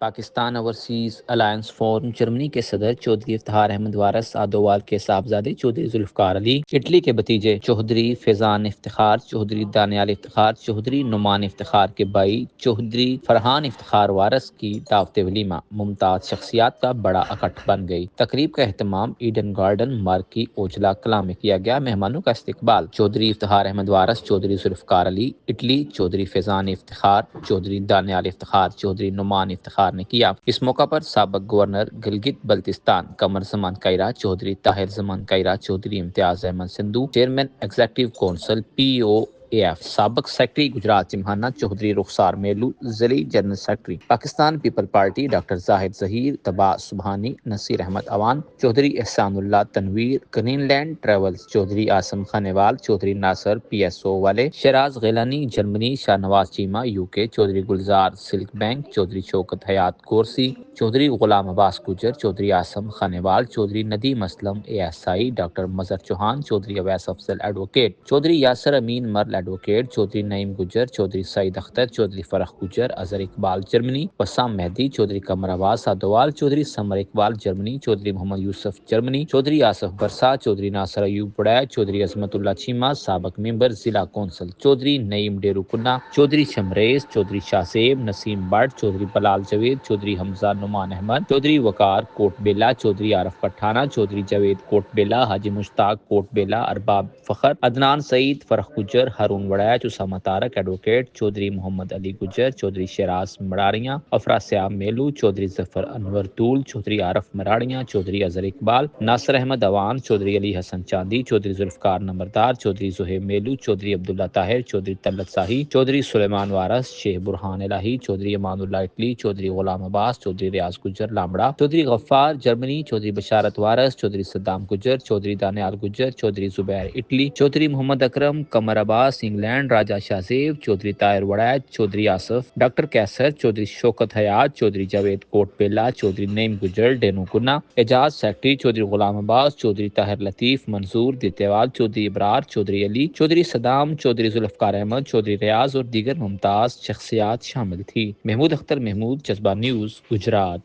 Pakistan overseas alliance forum Germany کے صدر چودھری افتخار احمد وارث آدوال کے صاحبزادے چودھری ذوالفقار علی، اٹلی کے بھتیجے چودھری فیضان افتخار، چودھری دانیال افتخار، چودھری نعمان افتخار کے بھائی چودھری فرحان افتخار وارث کی دعوت ولیمہ ممتاز شخصیات کا بڑا اکٹھ بن گئی۔ تقریب کا اہتمام ایڈن گارڈن مارکی اوجلا کلاں میں کیا گیا۔ مہمانوں کا استقبال چودھری افتخار احمد وارث، چودھری ذوالفقار علی اٹلی، چودھری فیضان افتخار، چودھری دانیال افتخار، چودھری نعمان افتخار نے کیا۔ اس موقع پر سابق governor Gilgit Baltistan Qamar Zaman Kaira, Chaudhry Tahir Zaman Kaira, Chaudhry Imtiaz Ahmed Sandhu, chairman executive council P O A F, سابق سیکرٹری گجرات جمہانہ چودھری رخسار میلو، ضلعی general secretary Pakistan people party doctor Zahid Zaheer, طباع Subhani, Naseer Ahmed Awan, Chaudhry Ehsan Ullah Tanveer, Greenland travels, Chaudhry Asim Khanewal, Chaudhry Nasir P S O والے، Shiraz Gilani Germany, Shah Nawaz Cheema U K, Chaudhry Gulzar silk bank, Chaudhry Shaukat Hayat کورسی، چودھری غلام عباس گجر، Chaudhry Asim Khanewal, Chaudhry Nadeem Aslam A S I, doctor Mazhar Chauhan, Chaudhry Awais Afzal advocate, Chaudhry Yasir Amin مرل advocate, Chaudhry Naeem Gujjar, Chaudhry Saeed Akhtar, Chaudhry Farrukh Gujjar, Azhar Iqbal Germany, Bassam Mehdi, Chaudhry Qamar Abbas آدوال، Chaudhry Samar Iqbal Germany, Chaudhry Muhammad Yousaf Germany, Chaudhry Asif برسا، چودھری ناصر ایوب وڑائچ، چودھری عظمت اللہ چیمہ سابق ممبر ضلع کونسل، چودھری نعیم ڈیرو کنہ، چودھری شمریز، چودھری شاہ زیب، نسیم بٹ، چودھری بلال جاوید، چودھری حمزہ نعمان احمد، چودھری وقار کوٹ بیلہ، چودھری عارف پٹھانہ، چودھری جاوید کوٹ بیلہ، حاجی مشتاق کوٹ بیلہ، ارباب فخر، عدنان سعید، فرخ گجر، ہارون وڑائچ، اسامہ طارق ایڈوکیٹ، چودھری محمد علی گجر، چودھری شیراز مڑاریاں، افرا سیاب میلو، چودھری ظفر انور طول، چودھری عارف مراڑیاں، چودھری اظہر اقبال، ناصر احمد اوان، چودھری علی حسن چاندی، چودھری ذوالفقار نمبردار، چودھری زہیب میلو، چودھری عبداللہ طاہر، چودھری طلعت شاہی، چودھری سلیمان وارث، شیخ برہان الہی، چودھری امان اللہ اٹلی، چودھری غلام عباس، چودھری ریاض گجر لامڑا، چودھری غفار جرمنی، چودھری بشارت وارث، چودھری صدام گجر، چودھری دانیال گجر، چودھری زبیر اٹلی، چودھری محمد اکرم، قمر عباس انگلینڈ، راجہ شاہ زیب، چودھری طاہر وڑائچ، چودھری آصف، ڈاکٹر کیسر، چودھری شوکت حیات، چودھری جاوید کوٹ بیلہ، چودھری نعیم گجر ڈینو کنہ، اعجاز سیکرٹری، چودھری غلام عباس، چودھری طاہر لطیف منظور دیتیوال، چودھری ابرار، چودھری علی، چودھری صدام، چودھری ذوالفقار احمد، چودھری ریاض اور دیگر ممتاز شخصیات شامل تھی۔ محمود اختر محمود، جذبہ نیوز، گجرات۔